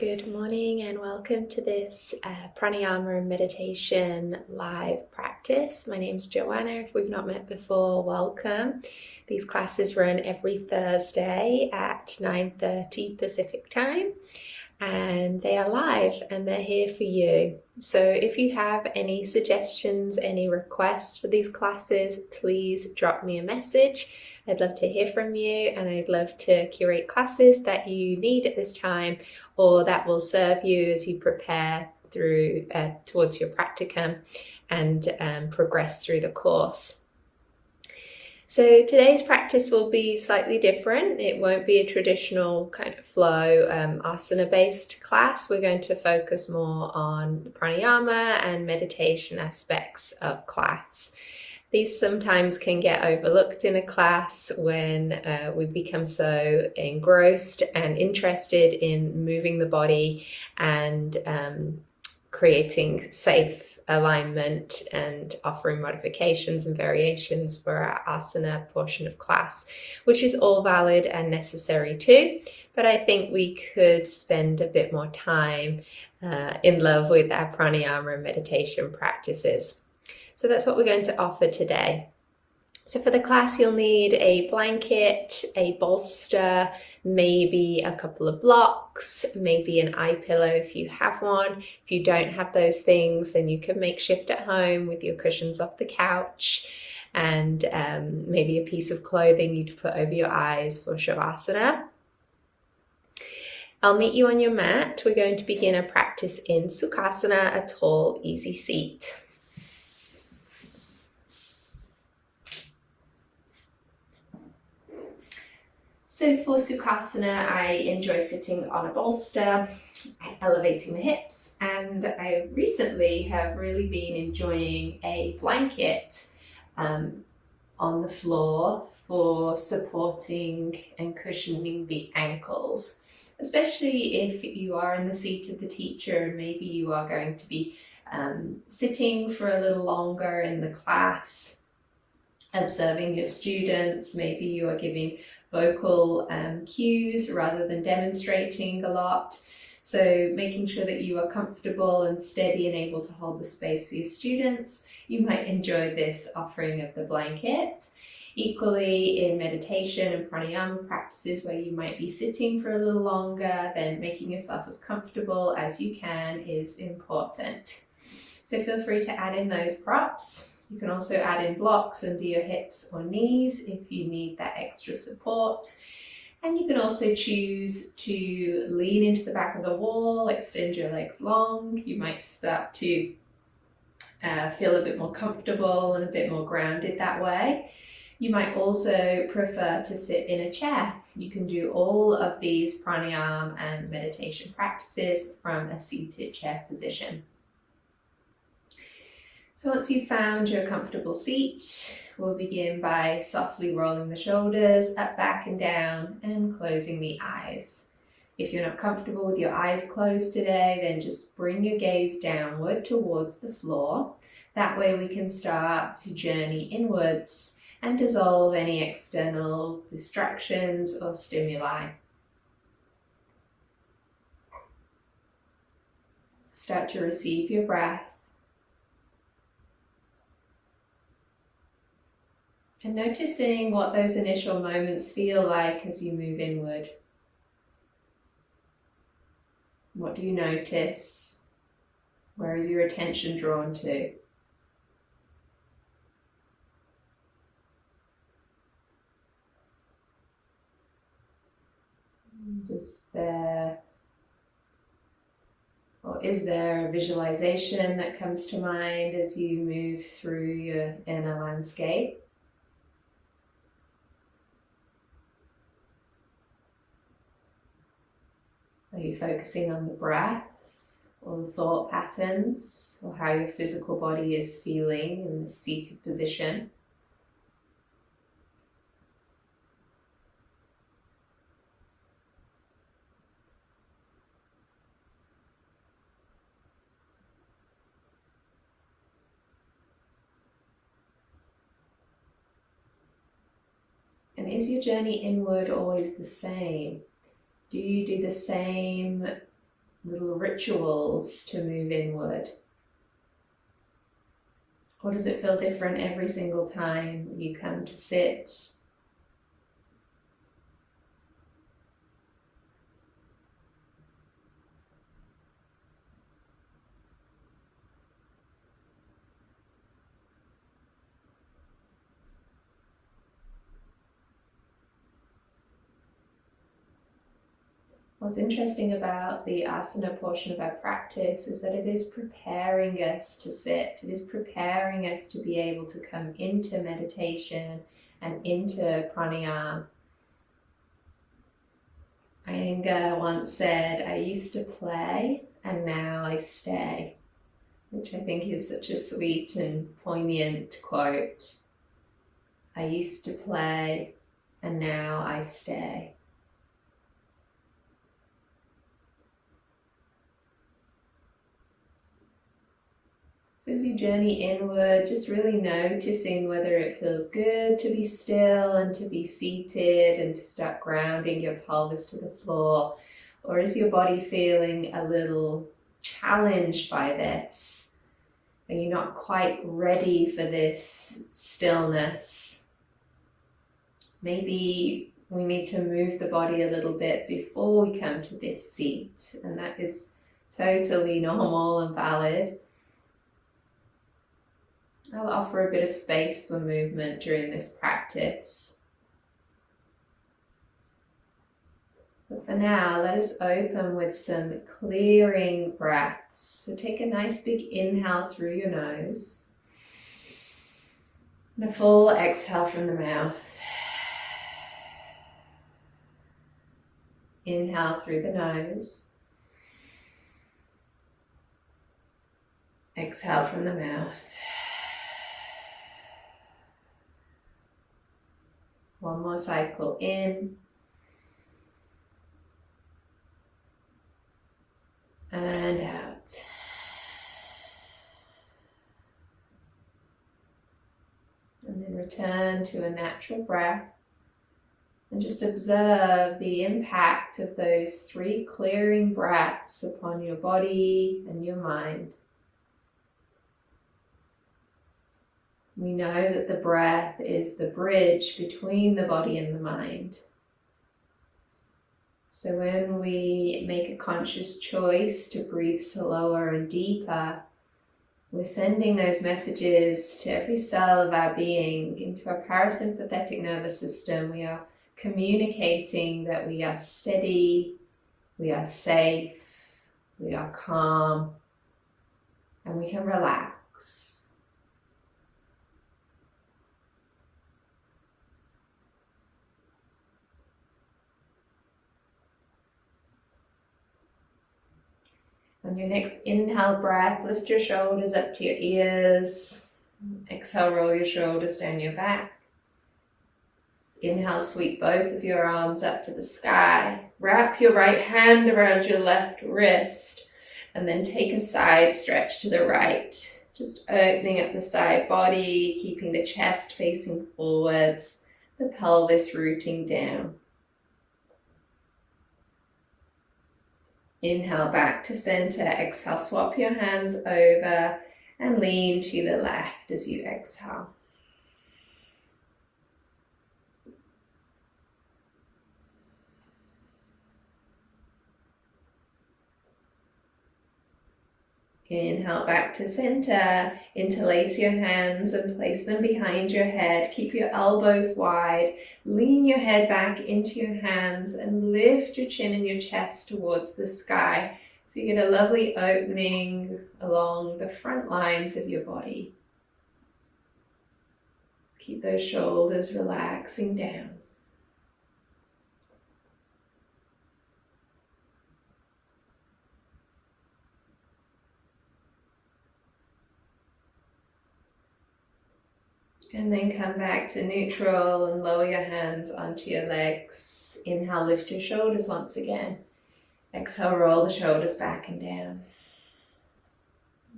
Good morning and welcome to this pranayama and meditation live practice. My name's Joanna. If we've not met before, welcome. These classes run every Thursday at 9:30 Pacific time, and they are live and they're here for you. So if you have any suggestions, any requests for these classes, please drop me a message. I'd love to hear from you, and I'd love to curate classes that you need at this time or that will serve you as you prepare through towards your practicum and progress through the course. So today's practice will be slightly different. It won't be a traditional kind of flow asana-based class. We're going to focus more on the pranayama and meditation aspects of class. These sometimes can get overlooked in a class when we become so engrossed and interested in moving the body and creating safe alignment and offering modifications and variations for our asana portion of class, which is all valid and necessary too. But I think we could spend a bit more time in love with our pranayama and meditation practices. So that's what we're going to offer today. So for the class, you'll need a blanket, a bolster, maybe a couple of blocks, maybe an eye pillow if you have one. If you don't have those things, then you can make shift at home with your cushions off the couch and maybe a piece of clothing you'd put over your eyes for Shavasana. I'll meet you on your mat. We're going to begin a practice in Sukhasana, a tall, easy seat. So for Sukhasana, I enjoy sitting on a bolster, elevating the hips, and I recently have really been enjoying a blanket on the floor for supporting and cushioning the ankles, especially if you are in the seat of the teacher and maybe you are going to be sitting for a little longer in the class, observing your students. Maybe you are giving vocal cues rather than demonstrating a lot. So making sure that you are comfortable and steady and able to hold the space for your students. You might enjoy this offering of the blanket. Equally, in meditation and pranayama practices where you might be sitting for a little longer, then making yourself as comfortable as you can is important. So feel free to add in those props. You can also add in blocks under your hips or knees if you need that extra support. And you can also choose to lean into the back of the wall, extend your legs long. You might start to feel a bit more comfortable and a bit more grounded that way. You might also prefer to sit in a chair. You can do all of these pranayama and meditation practices from a seated chair position. So once you've found your comfortable seat, we'll begin by softly rolling the shoulders up, back and down and closing the eyes. If you're not comfortable with your eyes closed today, then just bring your gaze downward towards the floor. That way we can start to journey inwards and dissolve any external distractions or stimuli. Start to receive your breath. And noticing what those initial moments feel like as you move inward. What do you notice? Where is your attention drawn to? Is there a visualization that comes to mind as you move through your inner landscape? Are you focusing on the breath or the thought patterns or how your physical body is feeling in the seated position? And is your journey inward always the same? Do you do the same little rituals to move inward? Or does it feel different every single time you come to sit? What's interesting about the asana portion of our practice is that it is preparing us to sit. It is preparing us to be able to come into meditation and into pranayama. Iyengar once said, "I used to play and now I stay," which I think is such a sweet and poignant quote. I used to play and now I stay. So as you journey inward, just really noticing whether it feels good to be still and to be seated and to start grounding your pelvis to the floor. Or is your body feeling a little challenged by this? Are you not quite ready for this stillness? Maybe we need to move the body a little bit before we come to this seat, and that is totally normal and valid. I'll offer a bit of space for movement during this practice. But for now, let us open with some clearing breaths. So take a nice big inhale through your nose and a full exhale from the mouth. Inhale through the nose. Exhale from the mouth. One more cycle in and out. And then return to a natural breath and just observe the impact of those 3 clearing breaths upon your body and your mind. We know that the breath is the bridge between the body and the mind. So when we make a conscious choice to breathe slower and deeper, we're sending those messages to every cell of our being, into our parasympathetic nervous system. We are communicating that we are steady, we are safe, we are calm, and we can relax. On your next inhale breath, lift your shoulders up to your ears. Exhale, roll your shoulders down your back. Inhale, sweep both of your arms up to the sky. Wrap your right hand around your left wrist and then take a side stretch to the right. Just opening up the side body, keeping the chest facing forwards, the pelvis rooting down. Inhale back to center. Exhale, swap your hands over and lean to the left as you exhale. Inhale back to center. Interlace your hands and place them behind your head. Keep your elbows wide. Lean your head back into your hands and lift your chin and your chest towards the sky. So you get a lovely opening along the front lines of your body. Keep those shoulders relaxing down. And then come back to neutral and lower your hands onto your legs. Inhale, lift your shoulders once again. Exhale, roll the shoulders back and down.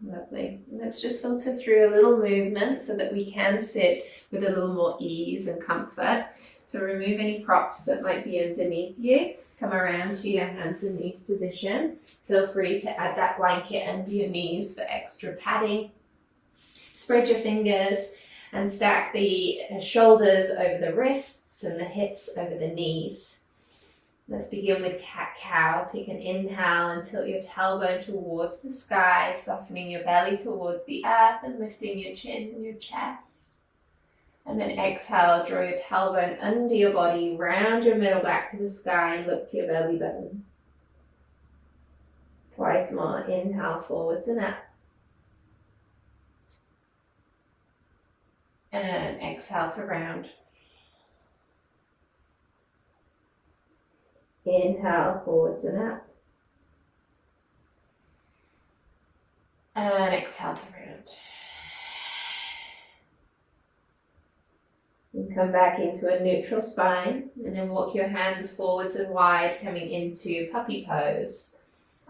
Lovely. Let's just filter through a little movement so that we can sit with a little more ease and comfort. So remove any props that might be underneath you. Come around to your hands and knees position. Feel free to add that blanket under your knees for extra padding. Spread your fingers and stack the shoulders over the wrists and the hips over the knees. Let's begin with cat-cow. Take an inhale and tilt your tailbone towards the sky, softening your belly towards the earth and lifting your chin and your chest. And then exhale, draw your tailbone under your body, round your middle back to the sky and look to your belly button. Twice more. Inhale, forwards and up. And exhale to round. Inhale, forwards and up. And exhale to round. And come back into a neutral spine, and then walk your hands forwards and wide, coming into puppy pose.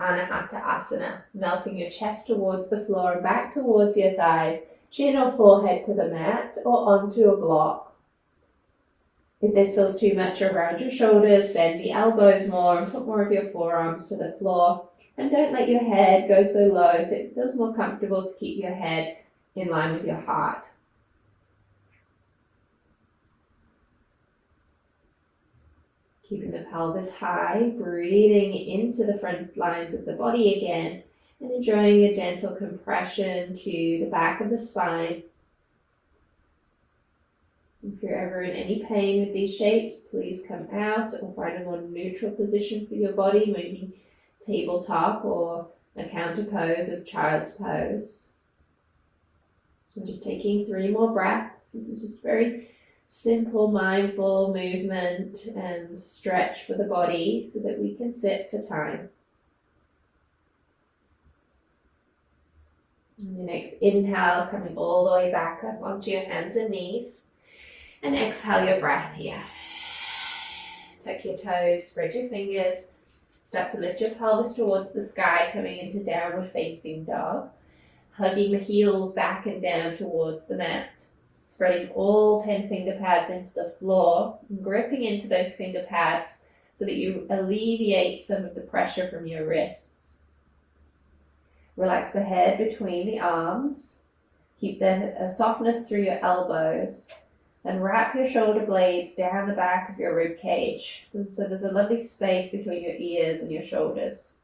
Anahata Asana, melting your chest towards the floor and back towards your thighs, chin or forehead to the mat or onto a block. If this feels too much around your shoulders, bend the elbows more and put more of your forearms to the floor. And don't let your head go so low. If it feels more comfortable to keep your head in line with your heart. Keeping the pelvis high, breathing into the front lines of the body again, and enjoying a gentle compression to the back of the spine. If you're ever in any pain with these shapes, please come out or find a more neutral position for your body, maybe tabletop or a counter pose of child's pose. So I'm just taking 3 more breaths. This is just very simple, mindful movement and stretch for the body so that we can sit for time. And your next inhale, coming all the way back up onto your hands and knees. And exhale your breath here. Tuck your toes, spread your fingers. Start to lift your pelvis towards the sky, coming into downward facing dog. Hugging the heels back and down towards the mat. Spreading all 10 finger pads into the floor, and gripping into those finger pads so that you alleviate some of the pressure from your wrists. Relax the head between the arms. Keep the softness through your elbows. And wrap your shoulder blades down the back of your rib cage. So there's a lovely space between your ears and your shoulders.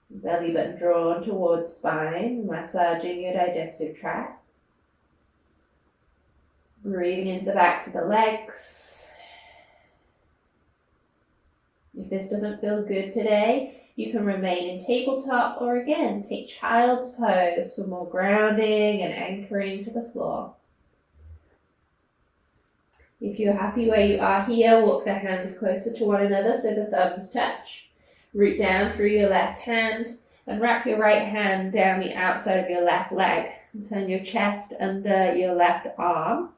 Belly button drawn towards spine, massaging your digestive tract. Breathing into the backs of the legs. If this doesn't feel good today, you can remain in tabletop or again, take child's pose for more grounding and anchoring to the floor. If you're happy where you are here, walk the hands closer to one another so the thumbs touch. Root down through your left hand and wrap your right hand down the outside of your left leg. And turn your chest under your left arm.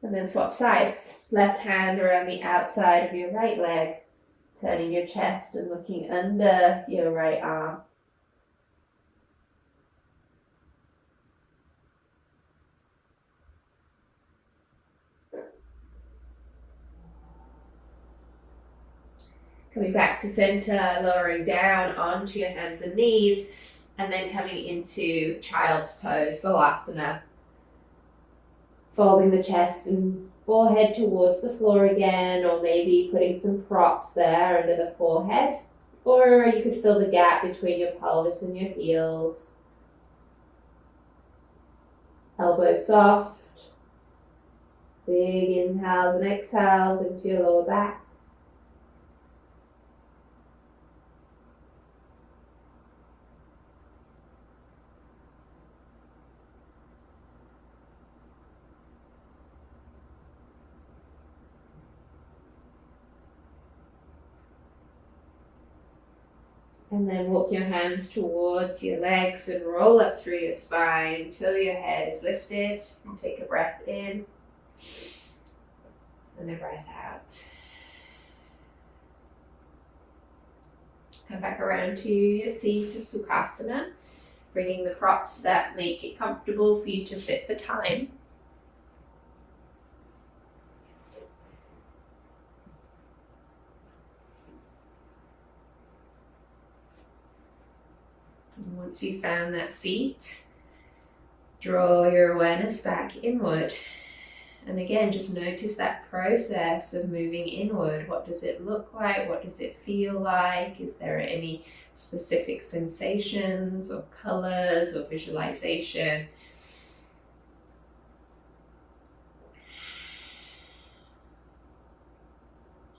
And then swap sides. Left hand around the outside of your right leg. Turning your chest and looking under your right arm. Coming back to center, lowering down onto your hands and knees, and then coming into child's pose, Velasana. Folding the chest and forehead towards the floor again, or maybe putting some props there under the forehead. Or you could fill the gap between your pelvis and your heels. Elbows soft. Big inhales and exhales into your lower back. And then walk your hands towards your legs and roll up through your spine until your head is lifted. And take a breath in and a breath out. Come back around to your seat of Sukhasana, bringing the props that make it comfortable for you to sit for time. And once you've found that seat, draw your awareness back inward. And again, just notice that process of moving inward. What does it look like? What does it feel like? Is there any specific sensations or colors or visualization?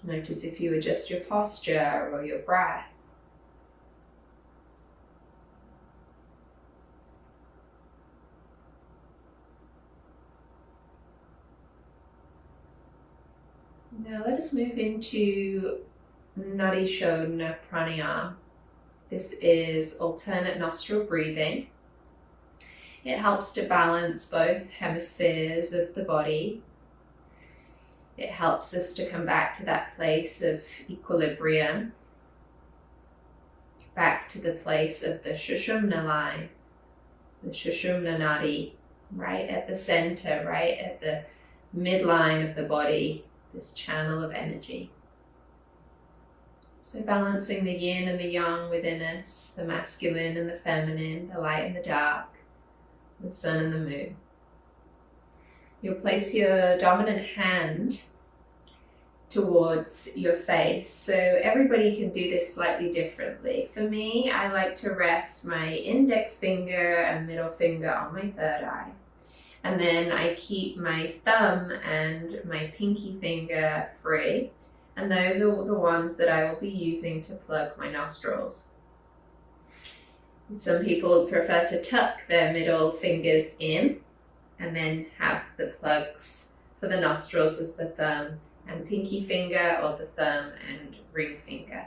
Notice if you adjust your posture or your breath. Now let us move into Untitled Pranayama. This is alternate nostril breathing. It helps to balance both hemispheres of the body. It helps us to come back to that place of equilibrium, back to the place of the Sushumna line, the Sushumna Nadi, right at the center, right at the midline of the body, this channel of energy. So balancing the yin and the yang within us, the masculine and the feminine, the light and the dark, the sun and the moon. You'll place your dominant hand towards your face. So everybody can do this slightly differently. For me, I like to rest my index finger and middle finger on my third eye. And then I keep my thumb and my pinky finger free. And those are the ones that I will be using to plug my nostrils. Some people prefer to tuck their middle fingers in and then have the plugs for the nostrils as the thumb and pinky finger, or the thumb and ring finger.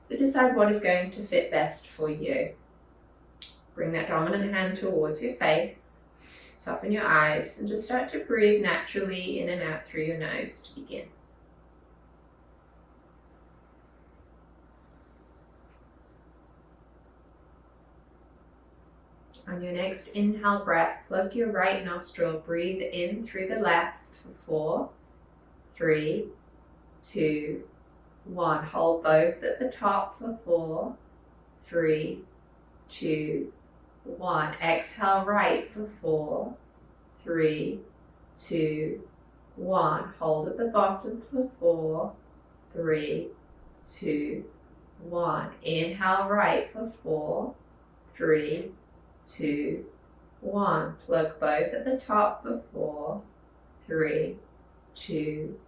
So decide what is going to fit best for you. Bring that dominant hand towards your face, soften your eyes, and just start to breathe naturally in and out through your nose to begin. On your next inhale breath, plug your right nostril, breathe in through the left for 4, 3, 2, 1. Hold both at the top for 4, 3, 2, 1. Exhale right for 4, 3, 2, 1. Hold at the bottom for 4, 3, 2, 1. Inhale right for 4, 3, 2, 1. Plug both at the top for 4, 3, 2,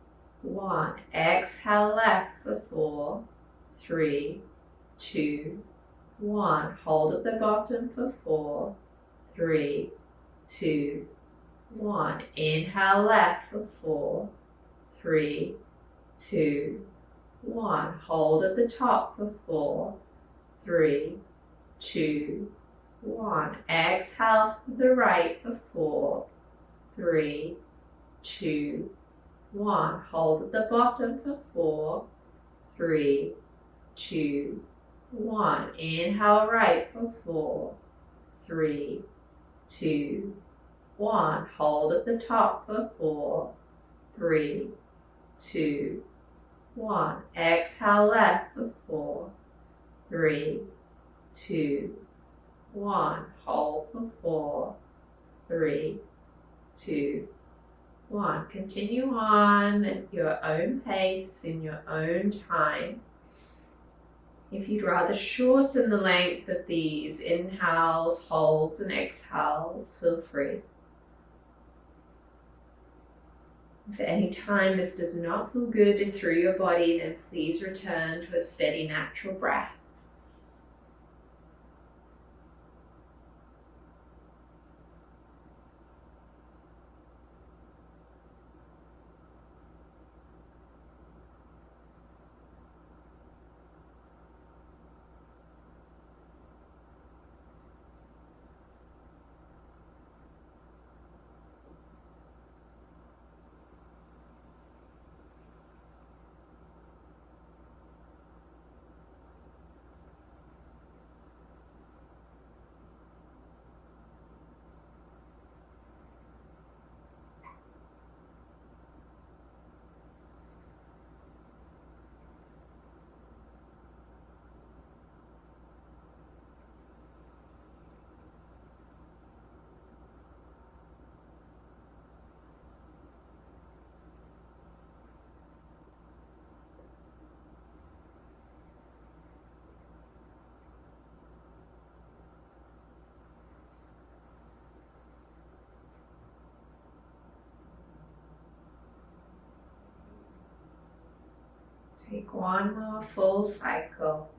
1. Exhale left for 4, 3, 2, 1. Hold at the bottom for 4, 3, 2, 1. Inhale left for 4, 3, 2, 1. Hold at the top for 4, 3, 2, 1. Exhale to the right for 4, 3, 2, 1. Hold at the bottom for 4, 3, 2, 1. Inhale right for 4, 3, 2, 1. Hold at the top for 4, 3, 2, 1. Exhale left for 4, 3, 2, 1. Hold for 4, 3, 2, 1. Continue on at your own pace, in your own time. If you'd rather shorten the length of these inhales, holds, and exhales, feel free. If at any time this does not feel good through your body, then please return to a steady, natural breath. Take one more full cycle.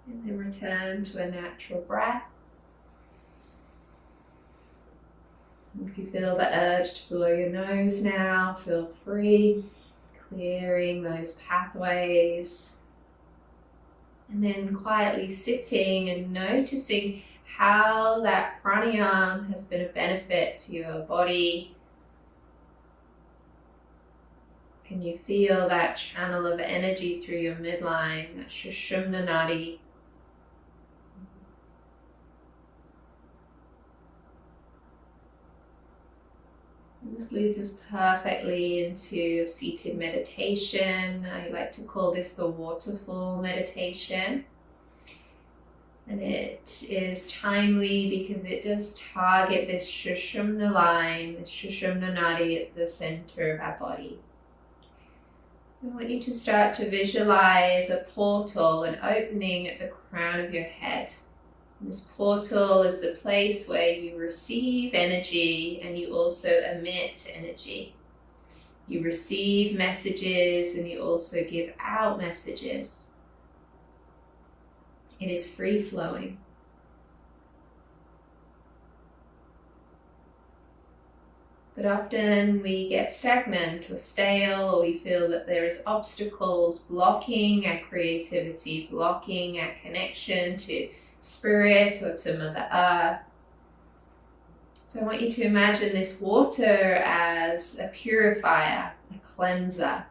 And then return to a natural breath. If you feel the urge to blow your nose now, feel free, clearing those pathways. And then quietly sitting and noticing how that pranayama has been a benefit to your body. Can you feel that channel of energy through your midline, that Sukhasana nadi? This leads us perfectly into a seated meditation. I like to call this the waterfall meditation. And it is timely because it does target this Sukhasana line, the Sukhasana nadi at the center of our body. I want you to start to visualize a portal, an opening at the crown of your head. This portal is the place where you receive energy and you also emit energy. You receive messages and you also give out messages. It is free flowing. But often we get stagnant or stale, or we feel that there is obstacles blocking our creativity, blocking our connection to Spirit or to Mother Earth. So I want you to imagine this water as a purifier, a cleanser.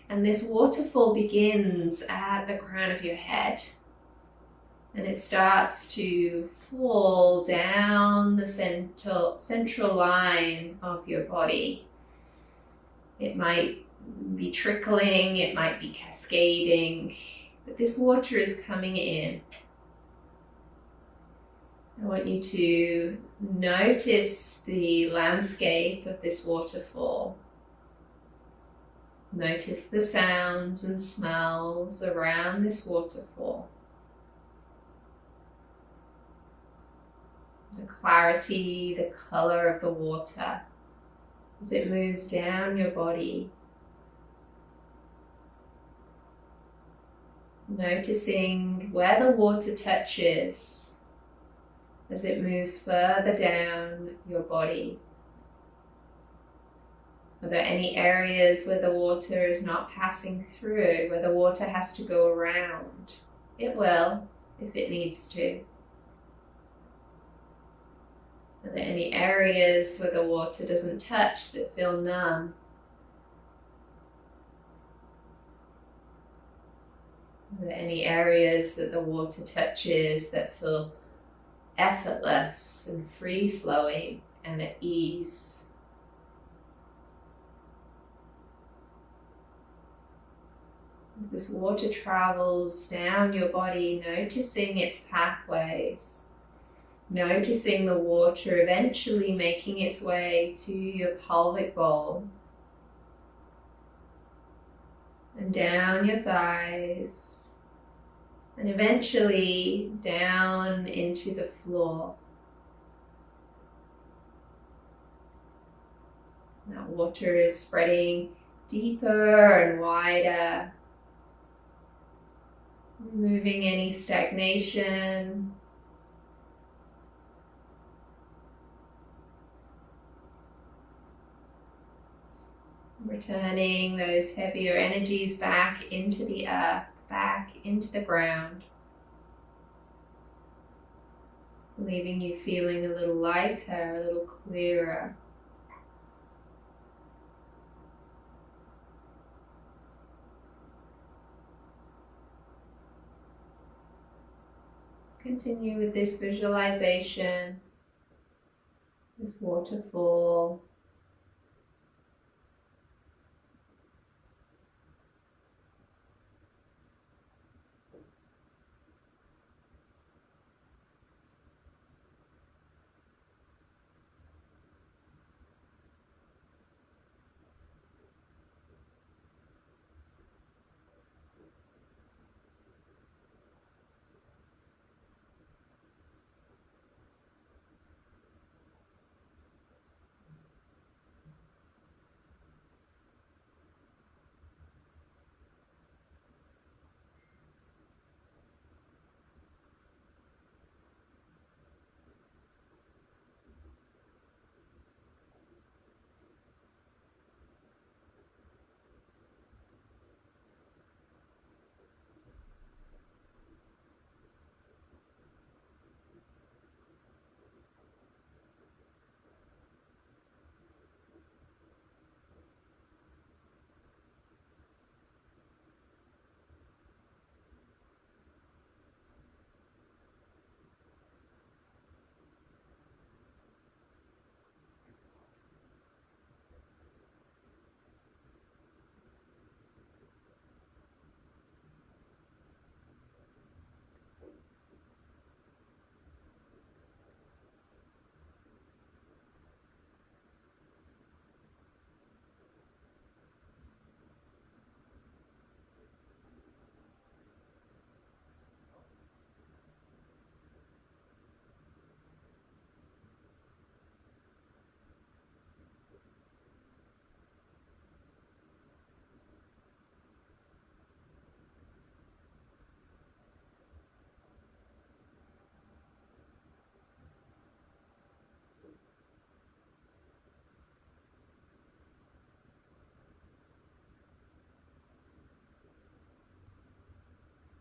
And this waterfall begins at the crown of your head. And it starts to fall down the central line of your body. It might be trickling, it might be cascading, but this water is coming in. I want you to notice the landscape of this waterfall. Notice the sounds and smells around this waterfall. The clarity, the color of the water as it moves down your body. Noticing where the water touches as it moves further down your body. Are there any areas where the water is not passing through, where the water has to go around? It will, if it needs to. Are there any areas where the water doesn't touch that feel numb? Are there any areas that the water touches that feel effortless and free-flowing and at ease? As this water travels down your body, noticing its pathways, noticing the water eventually making its way to your pelvic bowl and down your thighs and eventually down into the floor. That water is spreading deeper and wider, removing any stagnation. Returning those heavier energies back into the earth, back into the ground. Leaving you feeling a little lighter, a little clearer. Continue with this visualization, this waterfall.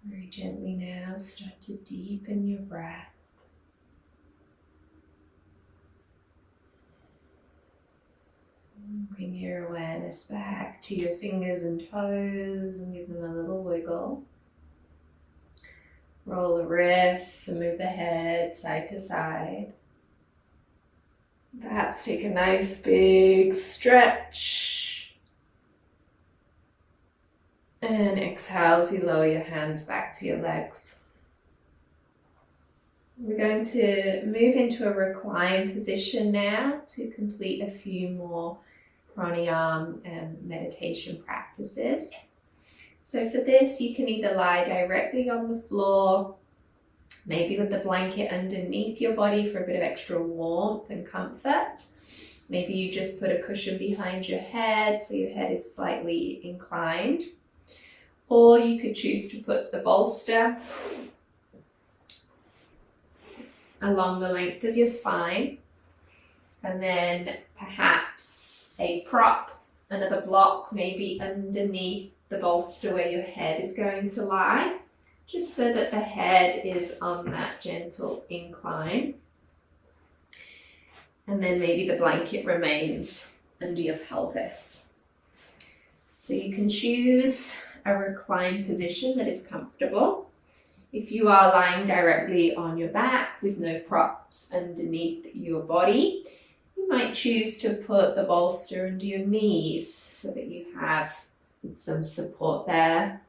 Very gently now, start to deepen your breath. Bring your awareness back to your fingers and toes and give them a little wiggle. Roll the wrists and move the head side to side. Perhaps take a nice big stretch. And exhale as you lower your hands back to your legs. We're going to move into a reclined position now to complete a few more pranayama and meditation practices. So for this, you can either lie directly on the floor, maybe with the blanket underneath your body for a bit of extra warmth and comfort. Maybe you just put a cushion behind your head so your head is slightly inclined. Or you could choose to put the bolster along the length of your spine, and then perhaps a prop, another block maybe underneath the bolster where your head is going to lie, just so that the head is on that gentle incline. And then maybe the blanket remains under your pelvis. So you can choose a reclined position that is comfortable. If you are lying directly on your back with no props underneath your body, you might choose to put the bolster under your knees so that you have some support there.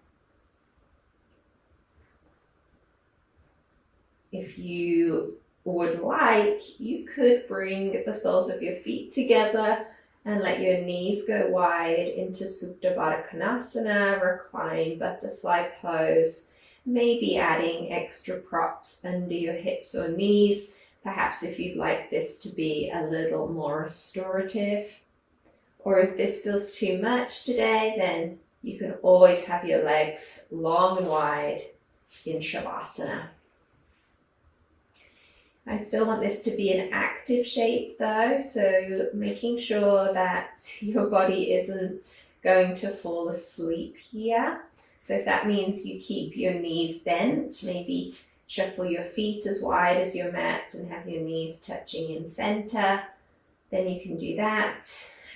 If you would like, you could bring the soles of your feet together and let your knees go wide into Supta Baddha Konasana, reclined butterfly pose, maybe adding extra props under your hips or knees, perhaps if you'd like this to be a little more restorative. Or if this feels too much today, then you can always have your legs long and wide in Shavasana. I still want this to be an active shape though, so making sure that your body isn't going to fall asleep here. So if that means you keep your knees bent, maybe shuffle your feet as wide as your mat and have your knees touching in center, then you can do that.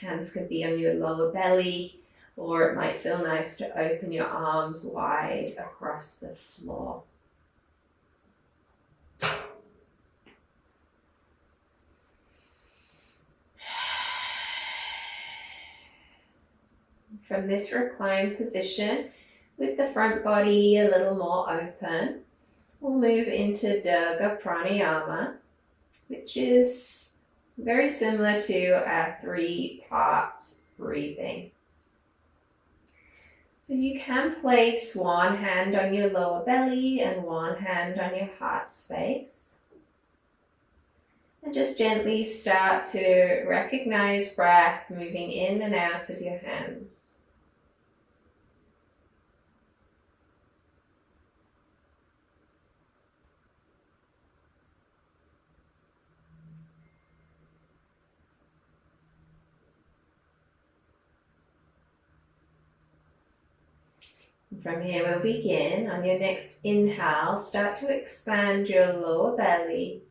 Hands can be on your lower belly, or it might feel nice to open your arms wide across the floor. From this reclined position, with the front body a little more open, we'll move into Durga Pranayama, which is very similar to our 3-part breathing. So you can place one hand on your lower belly and one hand on your heart space. And just gently start to recognize breath moving in and out of your hands. From here we'll begin. On your next inhale, start to expand your lower belly,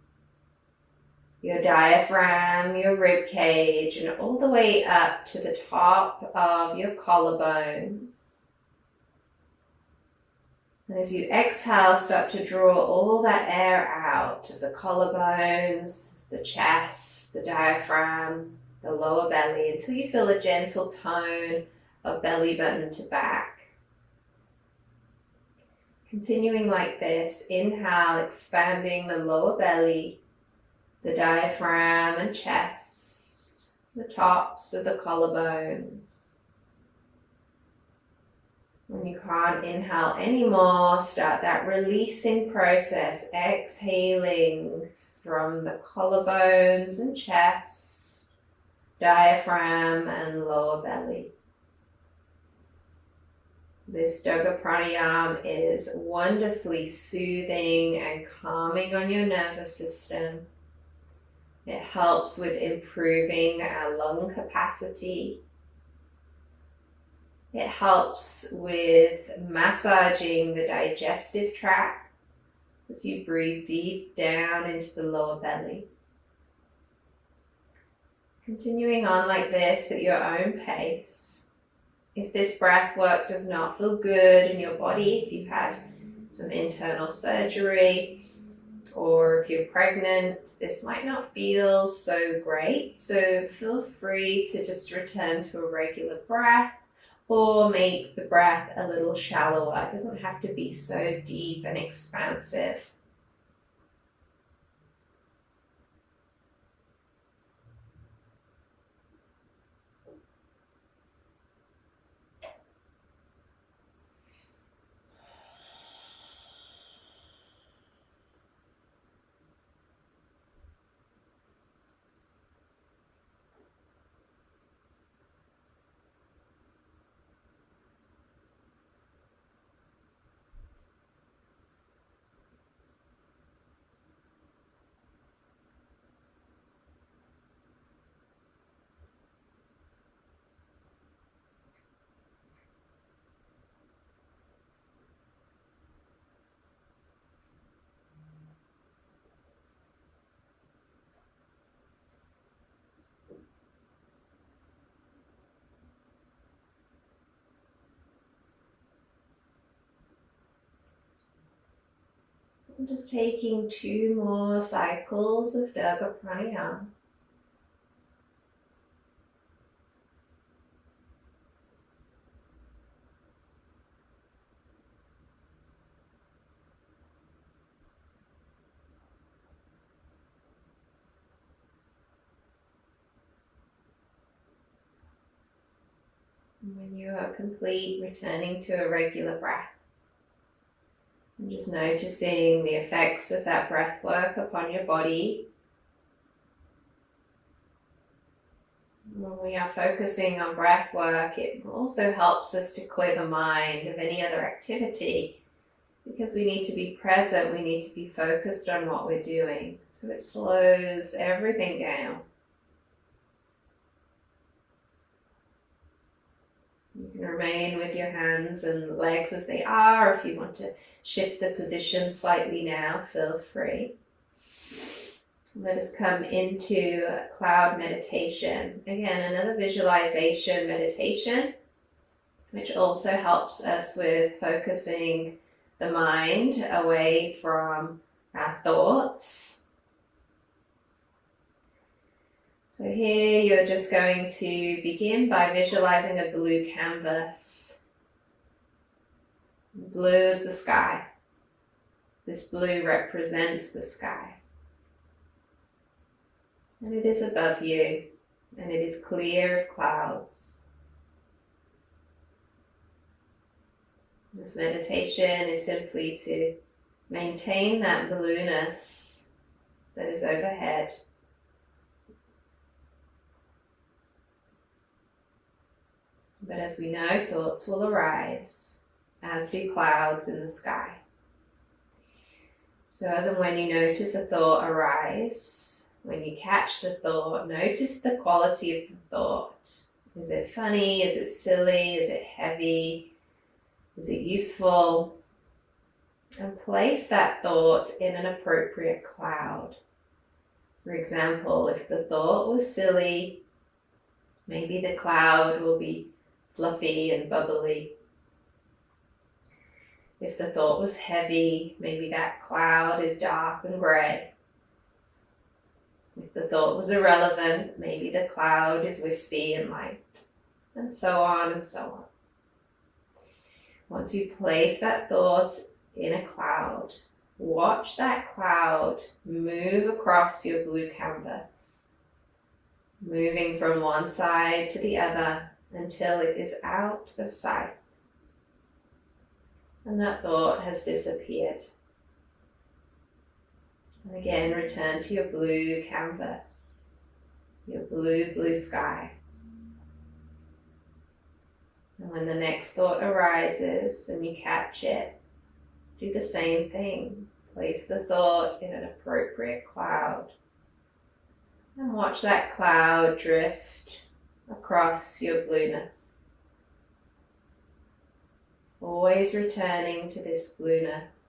your diaphragm, your rib cage, and all the way up to the top of your collarbones. And as you exhale, start to draw all that air out of the collarbones, the chest, the diaphragm, the lower belly, until you feel a gentle tone of belly button to back. Continuing like this, inhale, expanding the lower belly, the diaphragm and chest, the tops of the collarbones. When you can't inhale anymore, start that releasing process, exhaling from the collarbones and chest, diaphragm and lower belly. This Durga Pranayama is wonderfully soothing and calming on your nervous system. It helps with improving our lung capacity. It helps with massaging the digestive tract as you breathe deep down into the lower belly. Continuing on like this at your own pace. If this breath work does not feel good in your body, if you've had some internal surgery, or if you're pregnant, this might not feel so great. So feel free to just return to a regular breath or make the breath a little shallower. It doesn't have to be so deep and expansive. I'm just taking 2 more cycles of Durga Pranayama. And when you are complete, returning to a regular breath. And just noticing the effects of that breath work upon your body. When we are focusing on breath work, it also helps us to clear the mind of any other activity, because we need to be present, we need to be focused on what we're doing. So it slows everything down. You can remain with your hands and legs as they are. If you want to shift the position slightly now, feel free. Let us come into cloud meditation. Again, another visualization meditation, which also helps us with focusing the mind away from our thoughts. So here you're just going to begin by visualizing a blue canvas. Blue is the sky. This blue represents the sky. And it is above you, and it is clear of clouds. This meditation is simply to maintain that blueness that is overhead. But as we know, thoughts will arise, as do clouds in the sky. So as and when you notice a thought arise, when you catch the thought, notice the quality of the thought. Is it funny? Is it silly? Is it heavy? Is it useful? And place that thought in an appropriate cloud. For example, if the thought was silly, maybe the cloud will be fluffy and bubbly. If the thought was heavy, maybe that cloud is dark and grey. If the thought was irrelevant, maybe the cloud is wispy and light, and so on and so on. Once you place that thought in a cloud, watch that cloud move across your blue canvas, moving from one side to the other until it is out of sight. And that thought has disappeared. And again, return to your blue canvas, your blue sky. And when the next thought arises and you catch it, do the same thing. Place the thought in an appropriate cloud and watch that cloud drift across your blueness. Always returning to this blueness.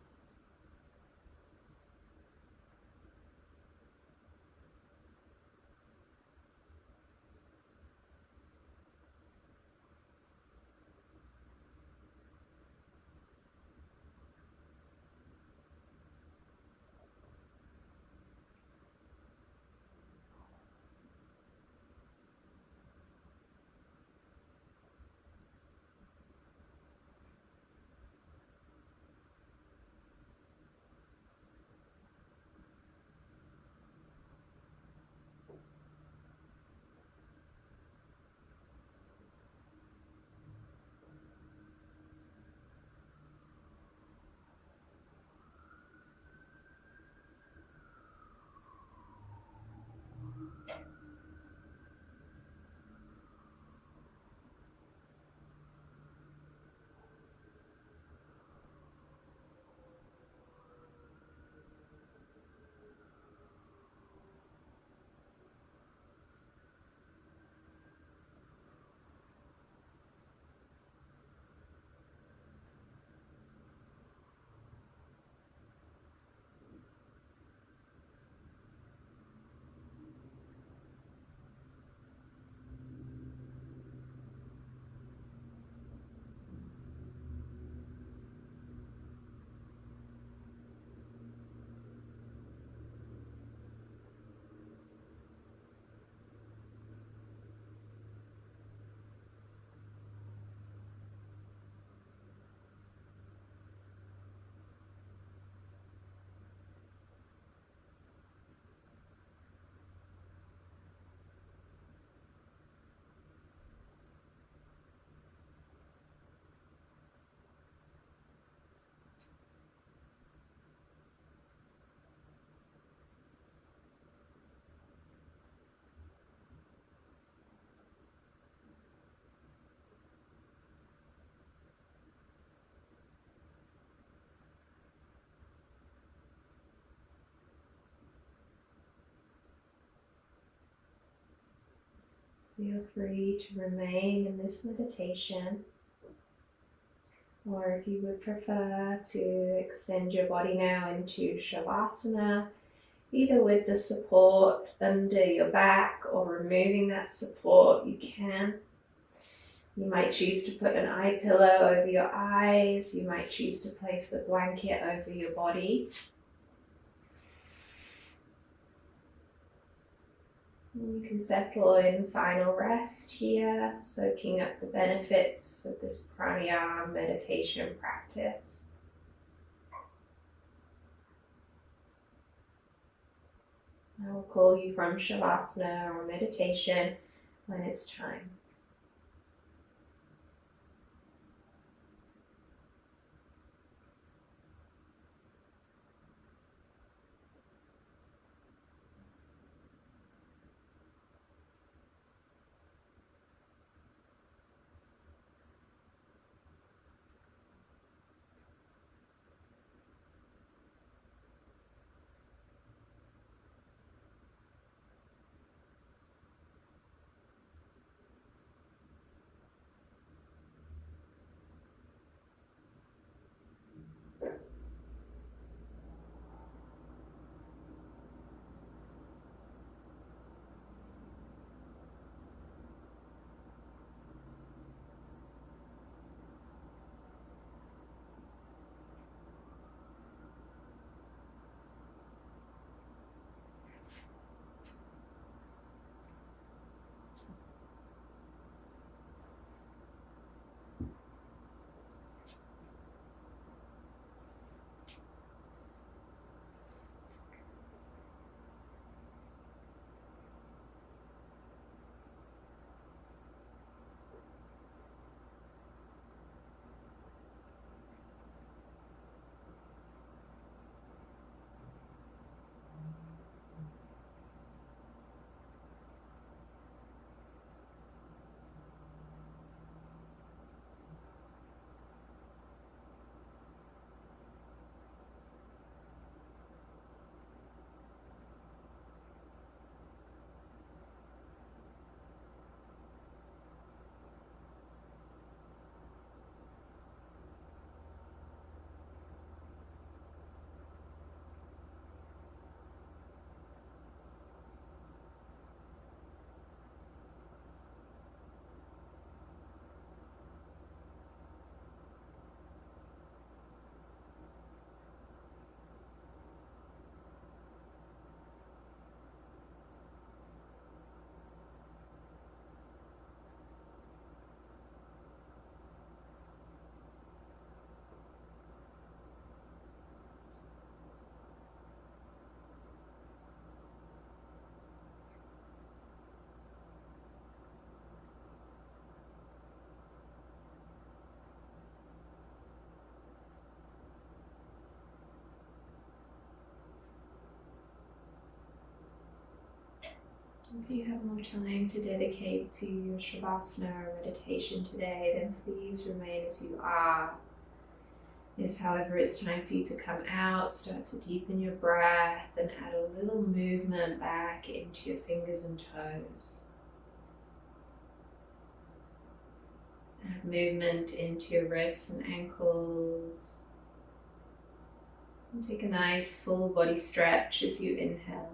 Feel free to remain in this meditation, or if you would prefer to extend your body now into Shavasana, either with the support under your back or removing that support, you can. You might choose to put an eye pillow over your eyes. You might choose to place the blanket over your body. You can settle in final rest here, soaking up the benefits of this pranayama meditation practice. I will call you from Shavasana or meditation when it's time. If you have more time to dedicate to your Shavasana or meditation today, then please remain as you are. If, however, it's time for you to come out, start to deepen your breath and add a little movement back into your fingers and toes. Add movement into your wrists and ankles. And take a nice full body stretch as you inhale.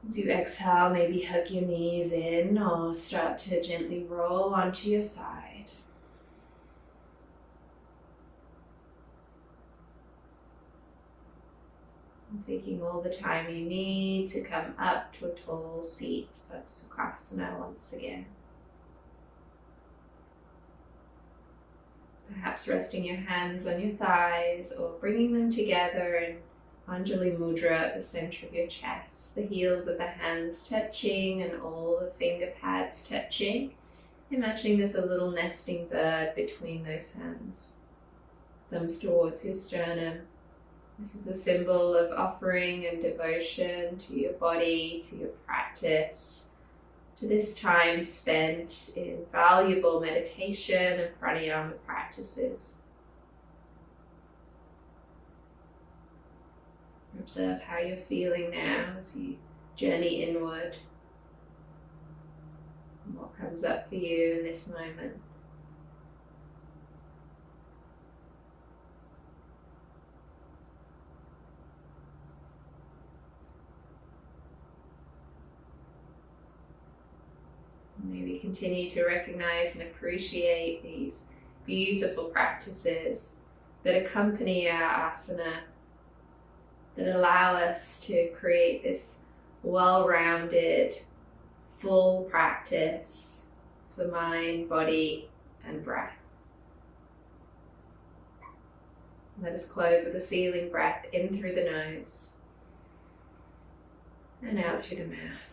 As you exhale, maybe hug your knees in or start to gently roll onto your side. And taking all the time you need to come up to a tall seat of Sukhasana once again. Perhaps resting your hands on your thighs or bringing them together in Anjali Mudra at the center of your chest, the heels of the hands touching and all the finger pads touching. Imagining there's a little nesting bird between those hands. Thumbs towards your sternum. This is a symbol of offering and devotion to your body, to your practice, to this time spent in valuable meditation and pranayama practices. Observe how you're feeling now as you journey inward. And what comes up for you in this moment. Maybe continue to recognize and appreciate these beautiful practices that accompany our asana, that allow us to create this well-rounded, full practice for mind, body, and breath. Let us close with a sealing breath in through the nose and out through the mouth.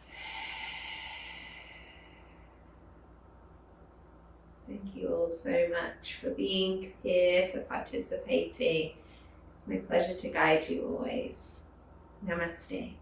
Thank you all so much for being here, for participating. It's my pleasure to guide you always. Namaste.